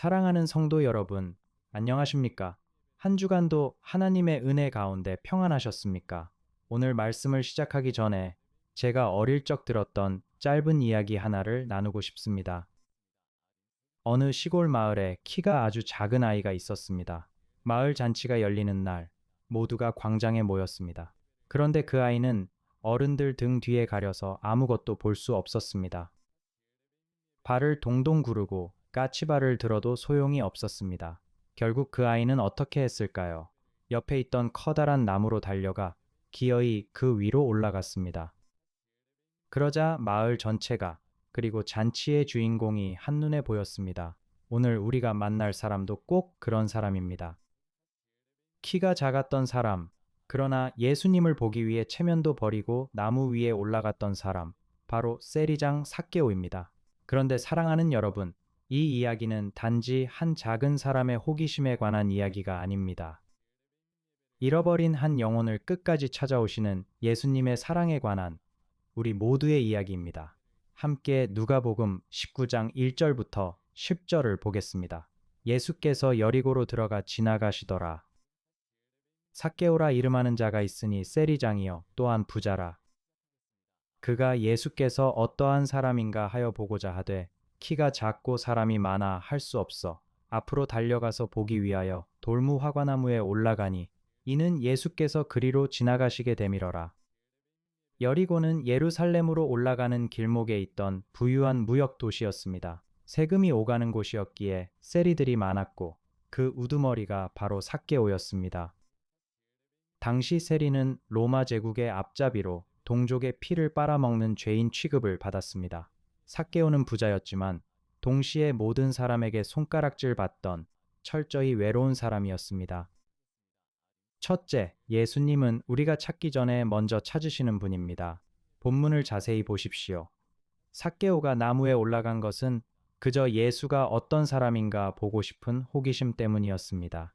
사랑하는 성도 여러분, 안녕하십니까? 한 주간도 하나님의 은혜 가운데 평안하셨습니까? 오늘 말씀을 시작하기 전에 제가 어릴 적 들었던 짧은 이야기 하나를 나누고 싶습니다. 어느 시골 마을에 키가 아주 작은 아이가 있었습니다. 마을 잔치가 열리는 날, 모두가 광장에 모였습니다. 그런데 그 아이는 어른들 등 뒤에 가려서 아무것도 볼 수 없었습니다. 발을 동동 구르고 까치발을 들어도 소용이 없었습니다. 결국 그 아이는 어떻게 했을까요? 옆에 있던 커다란 나무로 달려가 기어이 그 위로 올라갔습니다. 그러자 마을 전체가 그리고 잔치의 주인공이 한눈에 보였습니다. 오늘 우리가 만날 사람도 꼭 그런 사람입니다. 키가 작았던 사람, 그러나 예수님을 보기 위해 체면도 버리고 나무 위에 올라갔던 사람, 바로 세리장 삭개오입니다. 그런데 사랑하는 여러분, 이 이야기는 단지 한 작은 사람의 호기심에 관한 이야기가 아닙니다. 잃어버린 한 영혼을 끝까지 찾아오시는 예수님의 사랑에 관한 우리 모두의 이야기입니다. 함께 누가복음 19장 1절부터 10절을 보겠습니다. 예수께서 여리고로 들어가 지나가시더라. 삭개오라 이름하는 자가 있으니 세리장이요 또한 부자라. 그가 예수께서 어떠한 사람인가 하여 보고자 하되 키가 작고 사람이 많아 할 수 없어 앞으로 달려가서 보기 위하여 돌무 화과나무에 올라가니 이는 예수께서 그리로 지나가시게 되밀어라. 여리고는 예루살렘으로 올라가는 길목에 있던 부유한 무역 도시였습니다. 세금이 오가는 곳이었기에 세리들이 많았고 그 우두머리가 바로 삭개오였습니다. 당시 세리는 로마 제국의 앞잡이로 동족의 피를 빨아먹는 죄인 취급을 받았습니다. 삭개오는 부자였지만 동시에 모든 사람에게 손가락질 받던 철저히 외로운 사람이었습니다. 첫째, 예수님은 우리가 찾기 전에 먼저 찾으시는 분입니다. 본문을 자세히 보십시오. 삭개오가 나무에 올라간 것은 그저 예수가 어떤 사람인가 보고 싶은 호기심 때문이었습니다.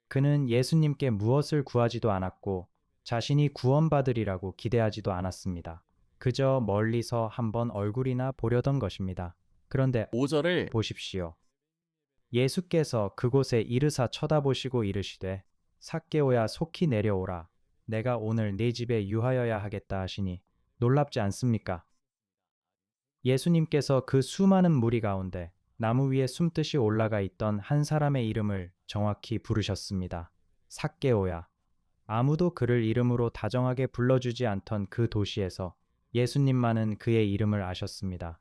그는 예수님께 무엇을 구하지도 않았고 자신이 구원받으리라고 기대하지도 않았습니다. 그저 멀리서 한번 얼굴이나 보려던 것입니다. 그런데 5절을 보십시오. 예수께서 그곳에 이르사 쳐다보시고 이르시되 삭개오야 속히 내려오라. 내가 오늘 네 집에 유하여야 하겠다 하시니 놀랍지 않습니까? 예수님께서 그 수많은 무리 가운데 나무 위에 숨듯이 올라가 있던 한 사람의 이름을 정확히 부르셨습니다. 삭개오야. 아무도 그를 이름으로 다정하게 불러주지 않던 그 도시에서 예수님만은 그의 이름을 아셨습니다.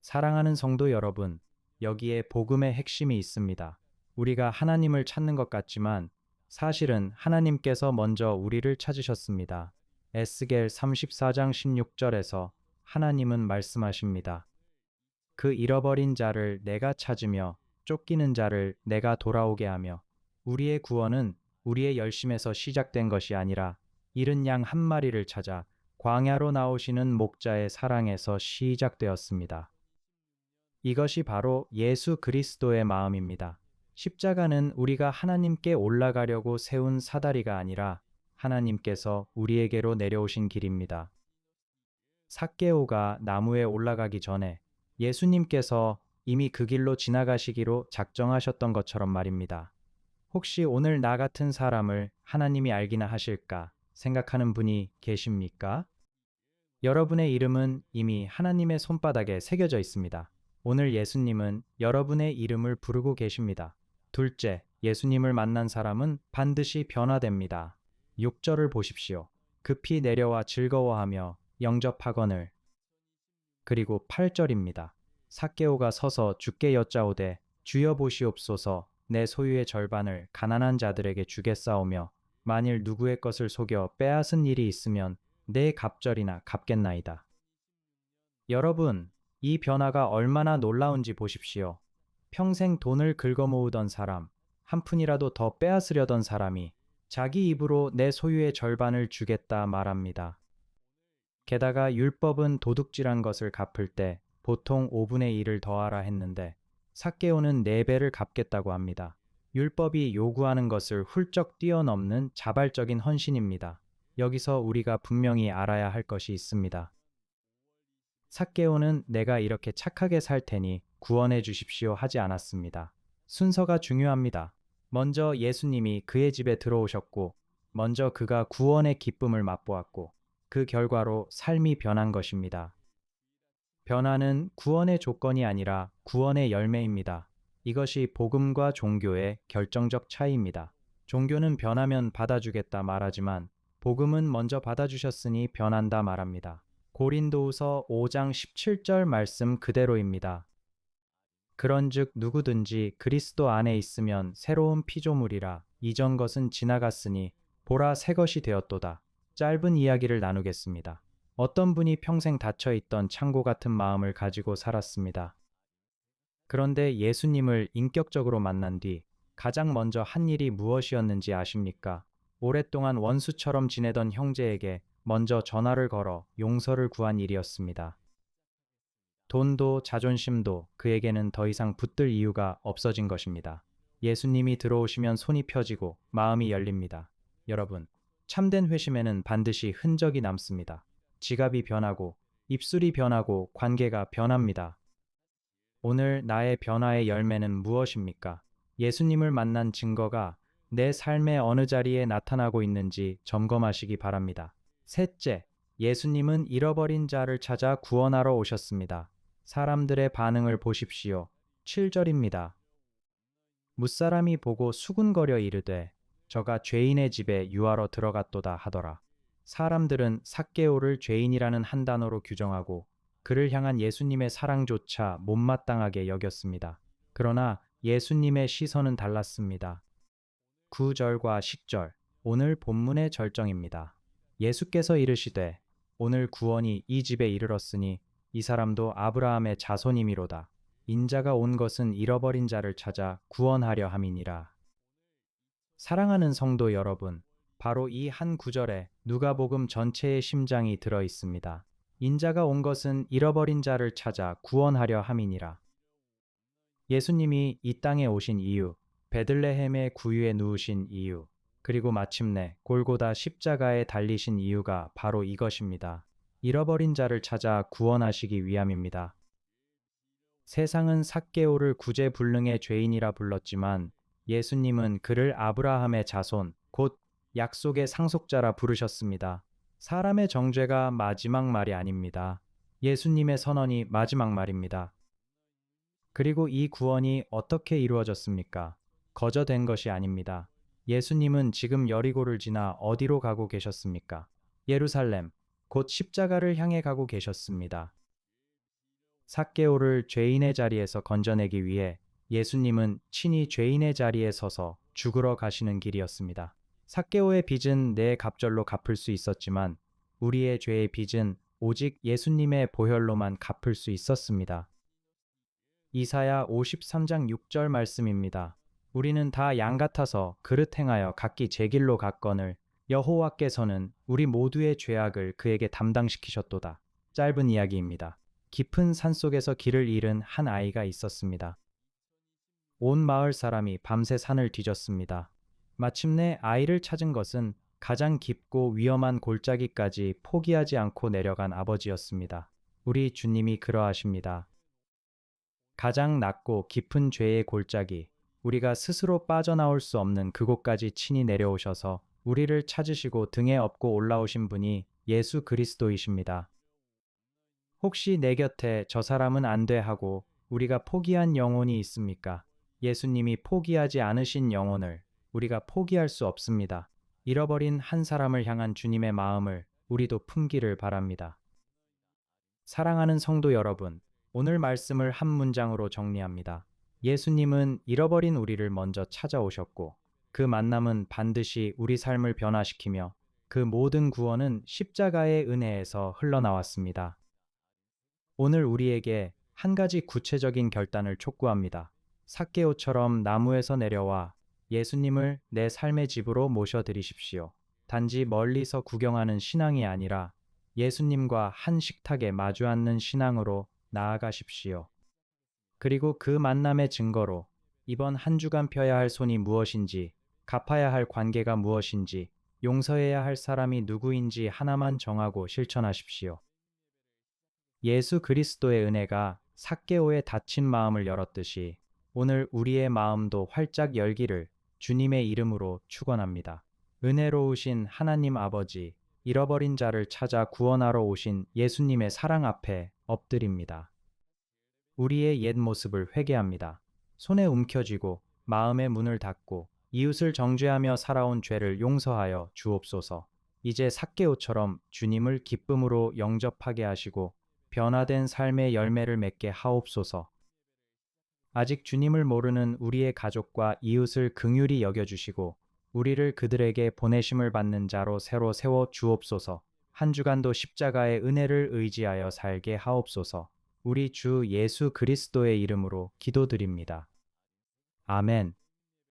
사랑하는 성도 여러분, 여기에 복음의 핵심이 있습니다. 우리가 하나님을 찾는 것 같지만 사실은 하나님께서 먼저 우리를 찾으셨습니다. 에스겔 34장 16절에서 하나님은 말씀하십니다. 그 잃어버린 자를 내가 찾으며 쫓기는 자를 내가 돌아오게 하며 우리의 구원은 우리의 열심에서 시작된 것이 아니라 잃은 양 한 마리를 찾아 광야로 나오시는 목자의 사랑에서 시작되었습니다. 이것이 바로 예수 그리스도의 마음입니다. 십자가는 우리가 하나님께 올라가려고 세운 사다리가 아니라 하나님께서 우리에게로 내려오신 길입니다. 삭개오가 나무에 올라가기 전에 예수님께서 이미 그 길로 지나가시기로 작정하셨던 것처럼 말입니다. 혹시 오늘 나 같은 사람을 하나님이 알기나 하실까 생각하는 분이 계십니까? 여러분의 이름은 이미 하나님의 손바닥에 새겨져 있습니다. 오늘 예수님은 여러분의 이름을 부르고 계십니다. 둘째, 예수님을 만난 사람은 반드시 변화됩니다. 6절을 보십시오. 급히 내려와 즐거워하며 영접하거늘. 그리고 8절입니다. 삭개오가 서서 주께 여짜오되 주여 보시옵소서 내 소유의 절반을 가난한 자들에게 주겠사오며 만일 누구의 것을 속여 빼앗은 일이 있으면 내 갑절이나 갚겠나이다. 여러분, 이 변화가 얼마나 놀라운지 보십시오. 평생 돈을 긁어모으던 사람, 한 푼이라도 더 빼앗으려던 사람이 자기 입으로 내 소유의 절반을 주겠다 말합니다. 게다가 율법은 도둑질한 것을 갚을 때 보통 5분의 1을 더하라 했는데 삭개오는 4배를 갚겠다고 합니다. 율법이 요구하는 것을 훌쩍 뛰어넘는 자발적인 헌신입니다. 여기서 우리가 분명히 알아야 할 것이 있습니다. 삭개오는 내가 이렇게 착하게 살 테니 구원해 주십시오 하지 않았습니다. 순서가 중요합니다. 먼저 예수님이 그의 집에 들어오셨고, 먼저 그가 구원의 기쁨을 맛보았고, 그 결과로 삶이 변한 것입니다. 변화는 구원의 조건이 아니라 구원의 열매입니다. 이것이 복음과 종교의 결정적 차이입니다. 종교는 변하면 받아주겠다 말하지만 복음은 먼저 받아주셨으니 변한다 말합니다. 고린도후서 5장 17절 말씀 그대로입니다. 그런즉 누구든지 그리스도 안에 있으면 새로운 피조물이라 이전 것은 지나갔으니 보라 새 것이 되었도다. 짧은 이야기를 나누겠습니다. 어떤 분이 평생 닫혀 있던 창고 같은 마음을 가지고 살았습니다. 그런데 예수님을 인격적으로 만난 뒤 가장 먼저 한 일이 무엇이었는지 아십니까? 오랫동안 원수처럼 지내던 형제에게 먼저 전화를 걸어 용서를 구한 일이었습니다. 돈도 자존심도 그에게는 더 이상 붙들 이유가 없어진 것입니다. 예수님이 들어오시면 손이 펴지고 마음이 열립니다. 여러분, 참된 회심에는 반드시 흔적이 남습니다. 지갑이 변하고 입술이 변하고 관계가 변합니다. 오늘 나의 변화의 열매는 무엇입니까? 예수님을 만난 증거가 내 삶의 어느 자리에 나타나고 있는지 점검하시기 바랍니다. 셋째, 예수님은 잃어버린 자를 찾아 구원하러 오셨습니다. 사람들의 반응을 보십시오. 7절입니다. 무사람이 보고 수군거려 이르되 저가 죄인의 집에 유하러 들어갔도다 하더라. 사람들은 삭개오를 죄인이라는 한 단어로 규정하고 그를 향한 예수님의 사랑조차 못마땅하게 여겼습니다. 그러나 예수님의 시선은 달랐습니다. 9절과 10절, 오늘 본문의 절정입니다. 예수께서 이르시되 오늘 구원이 이 집에 이르렀으니 이 사람도 아브라함의 자손이미로다. 인자가 온 것은 잃어버린 자를 찾아 구원하려 함이니라. 사랑하는 성도 여러분, 바로 이 한 구절에 누가복음 전체의 심장이 들어 있습니다. 인자가 온 것은 잃어버린 자를 찾아 구원하려 함이니라. 예수님이 이 땅에 오신 이유, 베들레헴의 구유에 누우신 이유, 그리고 마침내 골고다 십자가에 달리신 이유가 바로 이것입니다. 잃어버린 자를 찾아 구원하시기 위함입니다. 세상은 삭개오를 구제불능의 죄인이라 불렀지만 예수님은 그를 아브라함의 자손, 곧 약속의 상속자라 부르셨습니다. 사람의 정죄가 마지막 말이 아닙니다. 예수님의 선언이 마지막 말입니다. 그리고 이 구원이 어떻게 이루어졌습니까? 거저된 것이 아닙니다. 예수님은 지금 여리고를 지나 어디로 가고 계셨습니까? 예루살렘, 곧 십자가를 향해 가고 계셨습니다. 삭개오를 죄인의 자리에서 건져내기 위해 예수님은 친히 죄인의 자리에 서서 죽으러 가시는 길이었습니다. 삭개오의 빚은 내 갑절로 갚을 수 있었지만 우리의 죄의 빚은 오직 예수님의 보혈로만 갚을 수 있었습니다. 이사야 53장 6절 말씀입니다. 우리는 다 양 같아서 그릇 행하여 각기 제 길로 갔거늘 여호와께서는 우리 모두의 죄악을 그에게 담당시키셨도다. 짧은 이야기입니다. 깊은 산속에서 길을 잃은 한 아이가 있었습니다. 온 마을 사람이 밤새 산을 뒤졌습니다. 마침내 아이를 찾은 것은 가장 깊고 위험한 골짜기까지 포기하지 않고 내려간 아버지였습니다. 우리 주님이 그러하십니다. 가장 낮고 깊은 죄의 골짜기, 우리가 스스로 빠져나올 수 없는 그곳까지 친히 내려오셔서 우리를 찾으시고 등에 업고 올라오신 분이 예수 그리스도이십니다. 혹시 내 곁에 저 사람은 안 돼 하고 우리가 포기한 영혼이 있습니까? 예수님이 포기하지 않으신 영혼을 우리가 포기할 수 없습니다. 잃어버린 한 사람을 향한 주님의 마음을 우리도 품기를 바랍니다. 사랑하는 성도 여러분, 오늘 말씀을 한 문장으로 정리합니다. 예수님은 잃어버린 우리를 먼저 찾아오셨고 그 만남은 반드시 우리 삶을 변화시키며 그 모든 구원은 십자가의 은혜에서 흘러나왔습니다. 오늘 우리에게 한 가지 구체적인 결단을 촉구합니다. 삭개오처럼 나무에서 내려와 예수님을 내 삶의 집으로 모셔드리십시오. 단지 멀리서 구경하는 신앙이 아니라 예수님과 한 식탁에 마주 앉는 신앙으로 나아가십시오. 그리고 그 만남의 증거로 이번 한 주간 펴야 할 손이 무엇인지, 갚아야 할 관계가 무엇인지, 용서해야 할 사람이 누구인지 하나만 정하고 실천하십시오. 예수 그리스도의 은혜가 삭개오의 닫힌 마음을 열었듯이 오늘 우리의 마음도 활짝 열기를 주님의 이름으로 축원합니다. 은혜로우신 하나님 아버지, 잃어버린 자를 찾아 구원하러 오신 예수님의 사랑 앞에 엎드립니다. 우리의 옛 모습을 회개합니다. 손에 움켜쥐고 마음의 문을 닫고 이웃을 정죄하며 살아온 죄를 용서하여 주옵소서. 이제 삭개오처럼 주님을 기쁨으로 영접하게 하시고 변화된 삶의 열매를 맺게 하옵소서. 아직 주님을 모르는 우리의 가족과 이웃을 긍휼히 여겨주시고 우리를 그들에게 보내심을 받는 자로 새로 세워 주옵소서. 한 주간도 십자가의 은혜를 의지하여 살게 하옵소서. 우리 주 예수 그리스도의 이름으로 기도드립니다. 아멘.